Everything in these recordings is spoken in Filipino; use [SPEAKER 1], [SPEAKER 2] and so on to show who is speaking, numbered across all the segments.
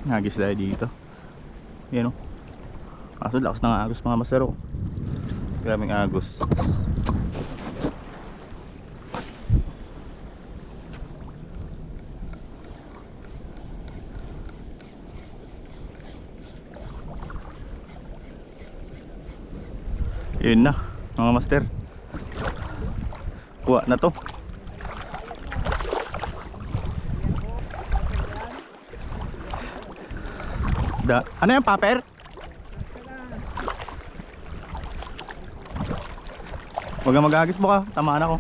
[SPEAKER 1] Hagis tayo dito. Yan o. Kaso lakas ng agos mga master o. Graming agos. Yun na mga master. Kuha na to. Ano yung paper? Huwag kang mag-agis mo ka, tamaan ako.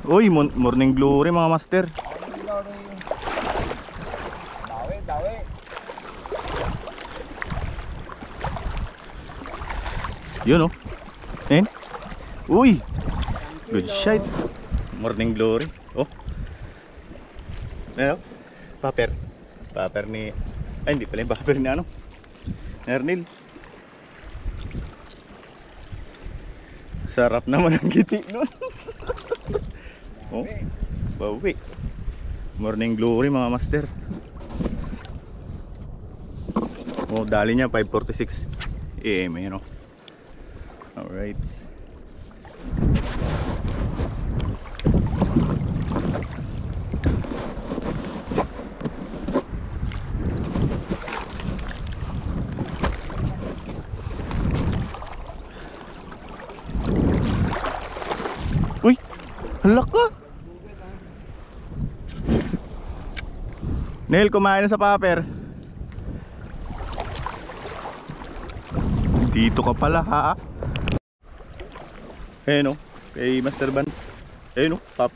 [SPEAKER 1] Uy, morning glory mga master.
[SPEAKER 2] Dawi.
[SPEAKER 1] Yun oh. Uy, good shot. Morning glory. Oh. Ano? Paper ni, ay hindi pala yung paper ni ano, Ernil. Sarap naman ang giti nun. Oh, bawi. Morning glory mga master. Oh, dali niya 5:46 AM, you know. Alright. Uy, halak ka. Neil, kumain na sa paper. Dito ka pala ha. Ayun o, kay Master Van. Ayun o,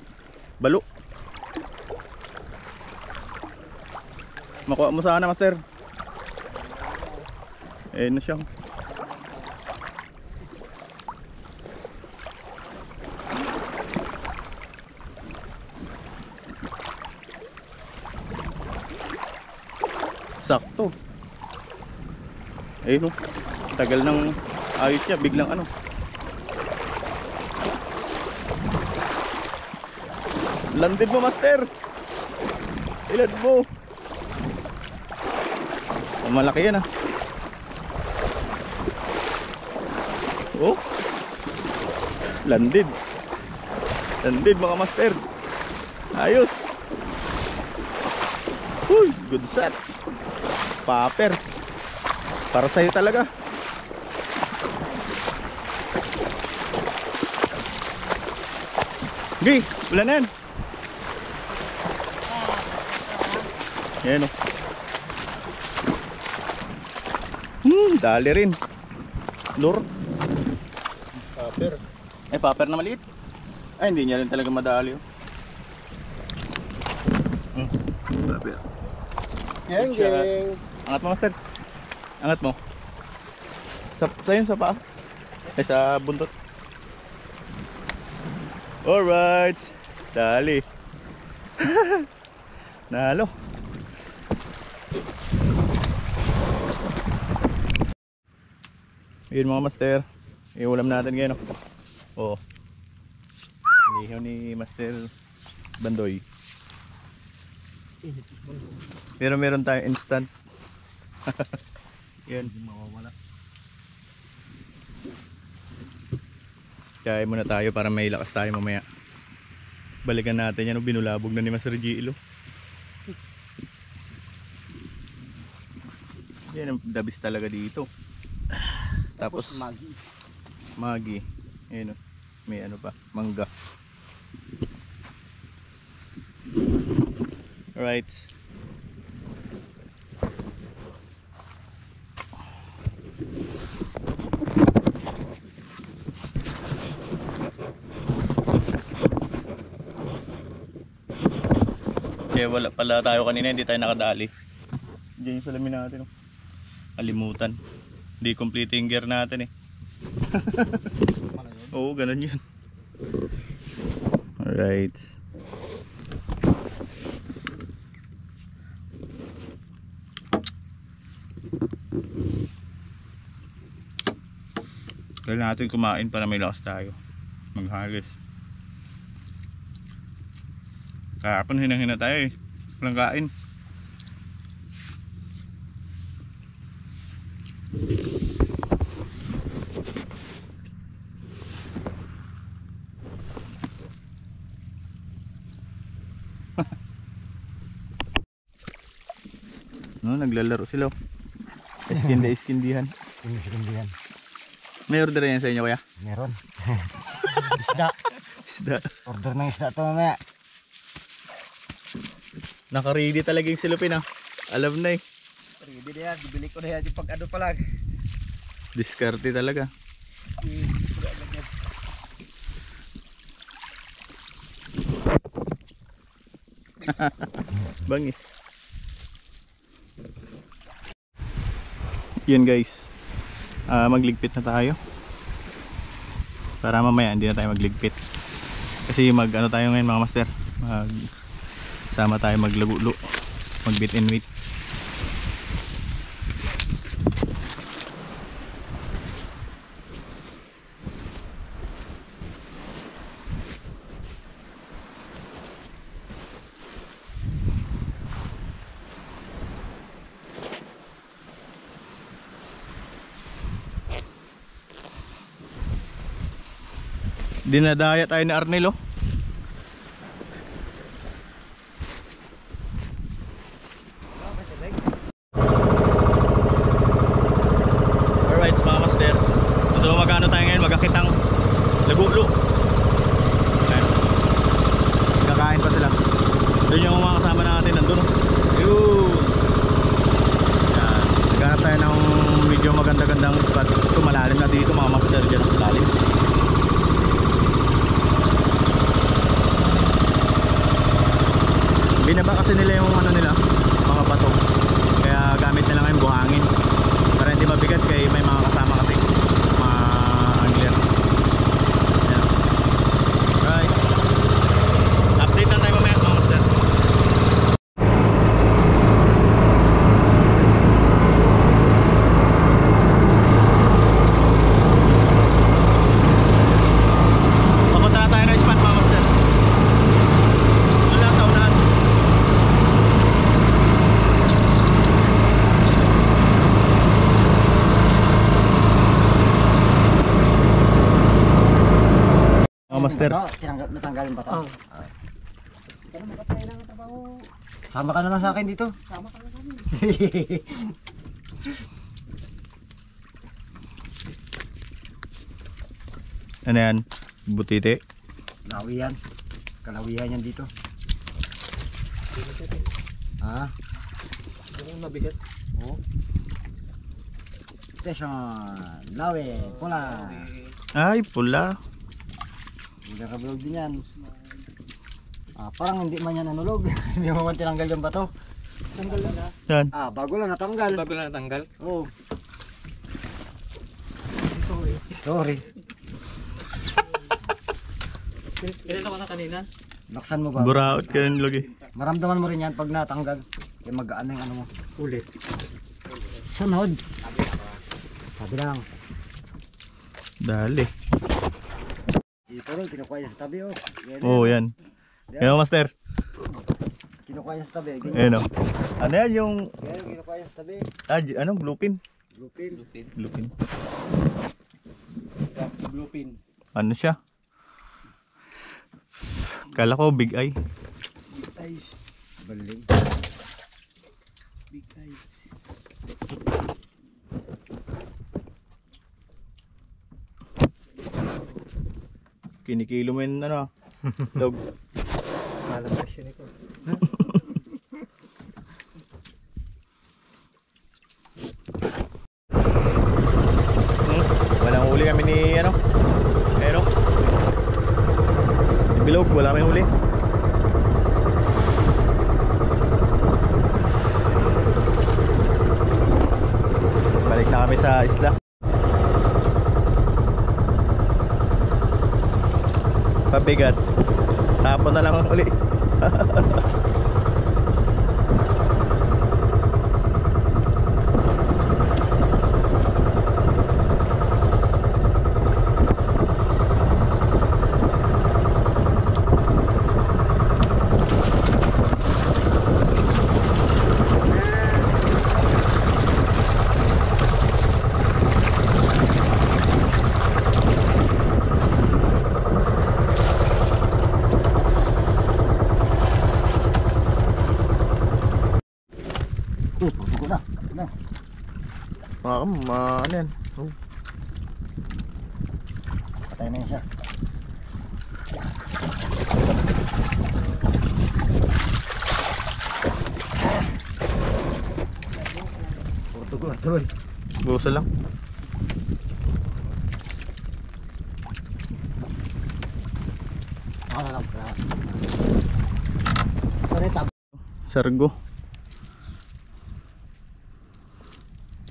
[SPEAKER 1] balo. Makuha mo sana master. Ayun na siya. Sakto. Ayun o, tagal ng ayos niya, biglang ano. Landed mo master. Ilad mo. Oh, malaki yan ah. Oh, landed mga master. Ayos. Uy, good shot. Paper. Para sa'yo talaga. Okay, wala na yan. Yan o. Dali rin. Lure.
[SPEAKER 2] Paper.
[SPEAKER 1] Paper na maliit. Ay, hindi niya rin talaga madali o. Paper.
[SPEAKER 2] Geng.
[SPEAKER 1] Angat mo master. Angat mo. Sa paa. Sa buntot. Alright. Dali. Nalo. Yun mga master, iulam natin ngayon. Oh. Lihaw ni Master Bandoy. Pero meron tayong instant. Yan.
[SPEAKER 2] Hindi mawawala.
[SPEAKER 1] Kaya muna tayo para may lakas tayo mamaya. Balikan natin yan, binulabog na ni Master Gilo. Yan ang dabis talaga dito. Tapos magi. Ayun, may ano pa, mangga. Alright. Kaya wala pala tayo kanina, hindi tayo nakadali. Diyan yung salamin natin. Oh. Alimutan. Hindi complete yung gear natin eh. Oo, ganun yun. Alright. Kailangan natin kumain para may lakas tayo maghagis. Kahapon hinang-hina tayo eh. Walang kain. No, naglalaro sila. Iskindihan.
[SPEAKER 2] Sindihan.
[SPEAKER 1] May order yan sa inyo kuya?
[SPEAKER 2] Meron. Isda.
[SPEAKER 1] Isda.
[SPEAKER 2] Order ng isda to mamaya.
[SPEAKER 1] Naka-ready talaga yung silupin ah. Alam na eh.
[SPEAKER 2] Ready na yan. Bibili ko na yan yung pag ano pa lang.
[SPEAKER 1] Diskarte talaga. Bangis. Yan guys. Magligpit na tayo. Para mamaya hindi na tayo magligpit. Kasi ano tayo ngayon mga master. Sama tayo maglagulo. Mag bit and wait. Dinadaya tayo ni Arnel oh. Alright mga master. So magano tayo ngayon, magkakitang lagulo. Ayan. Kakain pa sila. Doon yung mga kasama natin nandun oh. Yun. Ayan. Nagkakat tayo ng medyo maganda-gandang spot. Ito malalim na dito mga master. Diyan ang lalim. Binaba kasi nila yung ano nila, mga bato. Kaya gamit nila ngayon buhangin. Para hindi mabigat kay may mga kasama kasi. Mga angler. Ayan. Right. Update lang tayo mamaya mga master. Papunta na tayo ng spot mga master. Doon lang sa unahan. Master.
[SPEAKER 2] Natanggalin ba ito? Sama ka na lang sa akin dito. Sama ka na sa akin.
[SPEAKER 1] Ano yan? Butite?
[SPEAKER 2] Lawiyan. Kalawihan yan dito. Ha?
[SPEAKER 3] Yung mabigat.
[SPEAKER 2] Oo. Station. Lawi. Pula.
[SPEAKER 1] Ay, pula.
[SPEAKER 2] Nagkakablog din yan. Parang hindi man yan nanulog. Hindi mo man tinanggal yung bato.
[SPEAKER 3] Tanggal na.
[SPEAKER 1] Yan.
[SPEAKER 2] Bago lang natanggal.
[SPEAKER 3] Bago lang natanggal.
[SPEAKER 2] Oo.
[SPEAKER 3] Sorry.
[SPEAKER 2] Sorry.
[SPEAKER 3] Kailan ako na kanina?
[SPEAKER 2] Laksan mo ba?
[SPEAKER 1] Buraot ka yung lagi.
[SPEAKER 2] Maramdaman mo rin yan pag natanggal. Kaya magaan na yung ano mo.
[SPEAKER 3] Ulit.
[SPEAKER 2] Sunod. Sabi lang.
[SPEAKER 1] Dali.
[SPEAKER 2] Ito rin, kinukuha niya sa tabi oh. Yan,
[SPEAKER 1] Oo, yan. Yan, master.
[SPEAKER 2] Kinukuha niya sa tabi. Ganyan.
[SPEAKER 1] Ayan o. Ano yan yung...
[SPEAKER 2] Yan, kinukuha niya sa tabi.
[SPEAKER 1] Ano? Bluepin?
[SPEAKER 2] Lupin.
[SPEAKER 1] Bluepin.
[SPEAKER 2] Lupin.
[SPEAKER 1] Ano siya? Kala ko big eye.
[SPEAKER 2] Big eyes. Baling. Big eyes.
[SPEAKER 1] Kinikilo mo yun ano. Dog.
[SPEAKER 3] Malabas yun ito.
[SPEAKER 1] Walang huli kami ni ano. Ayun o. Bilog, wala kami huli. Balik na kami sa isla. Pabigat. Tapon na lang uli. Ano yan? Oh.
[SPEAKER 2] Patay na yun siya. Puro tugo na tuloy.
[SPEAKER 1] Busa lang.
[SPEAKER 2] Ako na lang. Sorry, tab.
[SPEAKER 1] Sargo.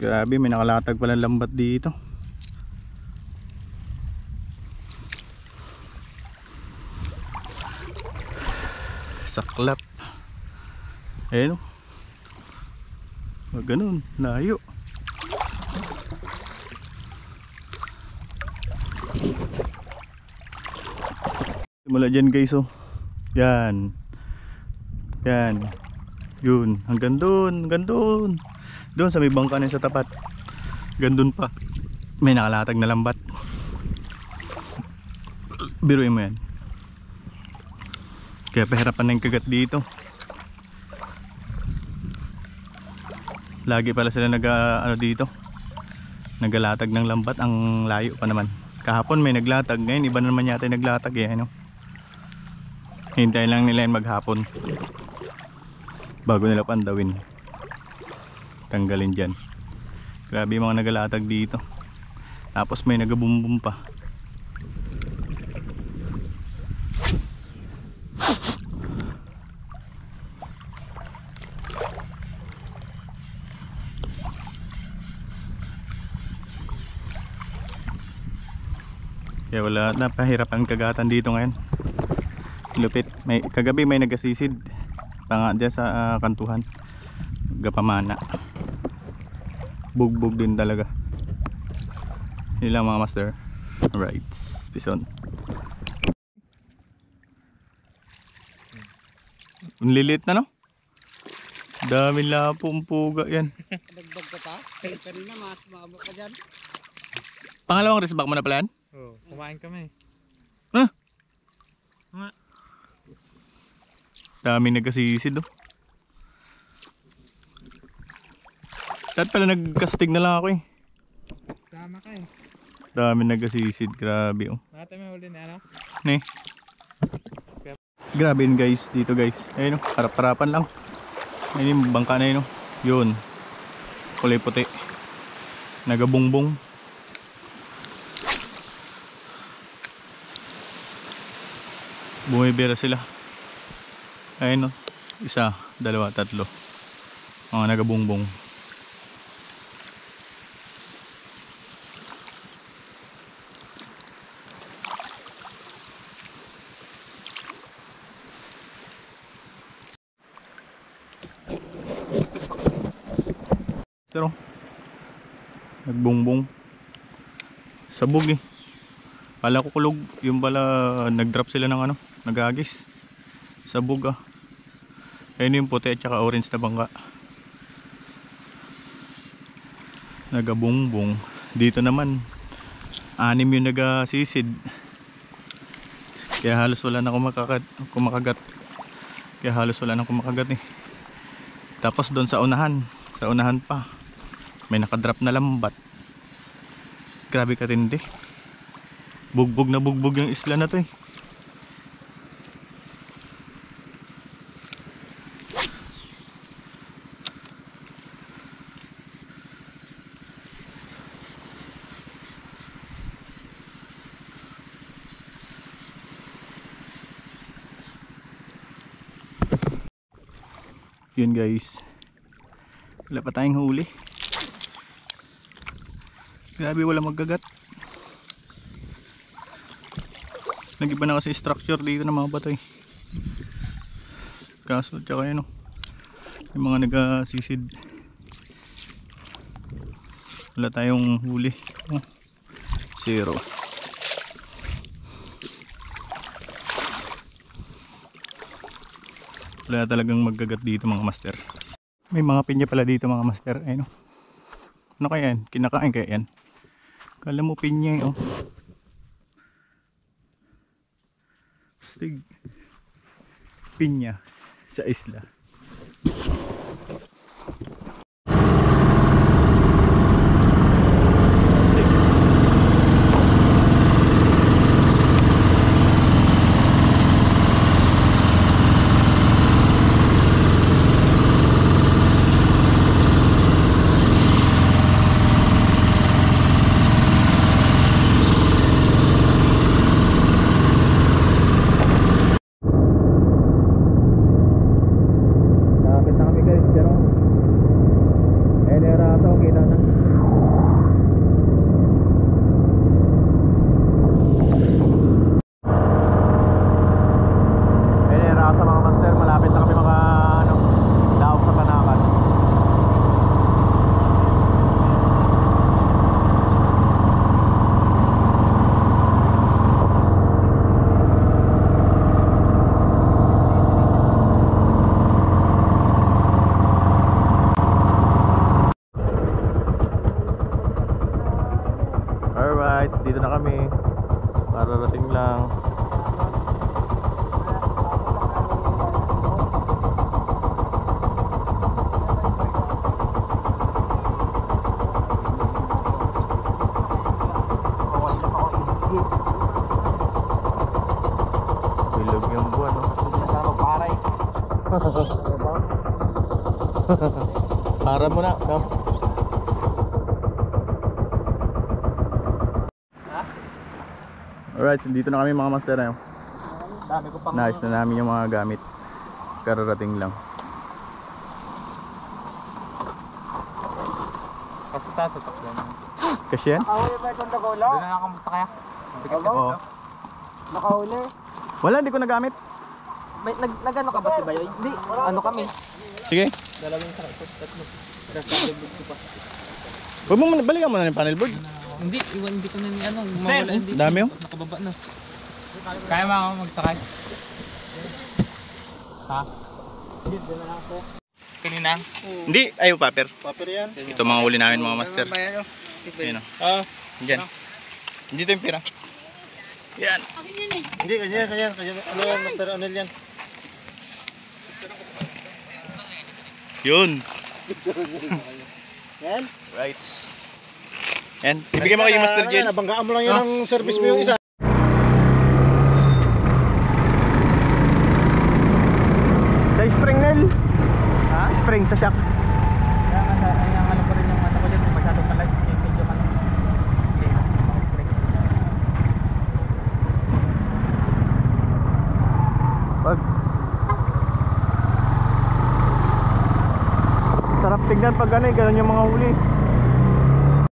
[SPEAKER 1] Grabe, may nakalatag palang lambat dito. Saklap. Ayun. Wag ganun, layo. Simula dyan guys, oh. Yan. Yan. Yun, hanggang doon, hanggang doon. Doon sa may bangka na sa tapat. Gandun pa. May nakalatag na lambat. Biruin mo yan. Kaya pahirapan na yung kagat dito. Lagi pala sila ano dito. Nagalatag ng lambat. Ang layo pa naman. Kahapon may naglatag. Ngayon iba na naman yata yung naglatag eh, ano? Hintayin lang nila yan maghapon bago nila pandawin. Tanggalin dyan. Grabe yung mga nagalatag dito. Tapos may nagabumbum pa. Kaya wala, napahirapan kagatan dito ngayon. Lupit. Kagabi may nagasisid pa nga dyan sa kantuhan. Gapamana. Bugbog din talaga. Yun lang mga master. Alright, pison. Ang lilit na, no? Dami lapong puga yan.
[SPEAKER 2] Dagdag ka pa? Kanina mas maabot ka dyan.
[SPEAKER 1] Pangalawang resback mo na pala yan?
[SPEAKER 3] Oo, kumain kami.
[SPEAKER 1] Huh?
[SPEAKER 3] Nga.
[SPEAKER 1] Daming nagasisid, oh. Dahil pala nagkastig na lang ako eh.
[SPEAKER 3] Sama ka eh.
[SPEAKER 1] Daming nagasisid, grabe, oh.
[SPEAKER 3] Nakata may huli na ano?
[SPEAKER 1] Ne. Grabe yun guys, dito guys. Ayun, oh, harap-harapan lang. Ayun yung bangka na yun, oh. Yun. Kulay puti. Nagabungbong. Bumibira sila. Ayun, oh. Isa, dalawa, tatlo. Mga nagabungbong. Pero nagbungbong. Sabog eh. Pala ko kulog. Yung pala nag-drop sila ng ano, nagagis. Sabog ah. Ayun yung puti at saka orange na bangka. Nagabungbong. Dito naman 6 yung nagasisid. Kaya halos wala na kumakagat. Kaya halos wala na kumakagat eh. Tapos doon sa unahan pa may nakadrop na lambat. Grabe katindi. Bugbog na bugbog yung isla na to eh. Yun guys, wala pa tayong huli. Grabe, wala magkagat. Nag-iba na kasi structure dito ng mga batoy. Kaso tsaka yun, oh, yung mga nagasisid. Wala tayong huli. Oh, 0. Wala talagang magkagat dito mga master. May mga pinya pala dito mga master. Ayun, oh. Ano kaya yan? Kinakain kaya yan? Kala mo pinya eh, oh. Stig. Pinya sa isla. umaasa mga master, malapit na kami maka ano, daog sa Panakan. Alright, dito na kami. Mararating lang. Bilog yung buwan, no?
[SPEAKER 2] Hindi na sana magparay.
[SPEAKER 1] Para mo na, no? Alright, dito na kami mga master. Ano?
[SPEAKER 3] Dami ko pang...
[SPEAKER 1] Nice na namin yung mga gamit. Kararating lang.
[SPEAKER 3] Kasi taas sa takbo na.
[SPEAKER 1] Kasi yan?
[SPEAKER 2] Nakahuli ba itong dagulo?
[SPEAKER 3] Doon na nakamot sa kaya. Bigat kasi
[SPEAKER 1] Oo.
[SPEAKER 3] ito.
[SPEAKER 2] Nakahuli.
[SPEAKER 1] Wala, hindi ko nagamit.
[SPEAKER 4] May nagano ka ba si Bayoy? Hindi, ano kami?
[SPEAKER 1] Sige.
[SPEAKER 4] Dalawang sa ito, tatlo. Nasa ko pa.
[SPEAKER 1] Huwag mo, balikan mo na yung panel board.
[SPEAKER 4] Hindi, iwan hindi ko na ni ano, mawala hindi.
[SPEAKER 1] Dami oh.
[SPEAKER 4] Nakababa na.
[SPEAKER 3] Kaya mo ako magsakay. Ha?
[SPEAKER 4] Kanina?
[SPEAKER 1] Hindi, ayaw paper.
[SPEAKER 2] Paper yan.
[SPEAKER 1] Ito mga huli namin mga master.
[SPEAKER 2] Bayan nyo.
[SPEAKER 1] Ayun o.
[SPEAKER 3] Ah,
[SPEAKER 1] Diyan. Dito yung pira. Yan.
[SPEAKER 2] Hindi, kanya. Ano yan, Master Onel yan?
[SPEAKER 1] Yun.
[SPEAKER 2] Yan.
[SPEAKER 1] Right. Yan. Ibigay mo kay Master Jen.
[SPEAKER 2] Nabanggaan mo lang yan ang service mo yung isa.
[SPEAKER 1] Sa spring nail. Ha? Spring sa shock.
[SPEAKER 4] Kaya nga, ang ano ko rin yung mata ko dyan, masyadong kalag, yung medyo ano. Hindi na, makapag-break.
[SPEAKER 1] Wag. Sarap tignan pag ganun yung mga huli.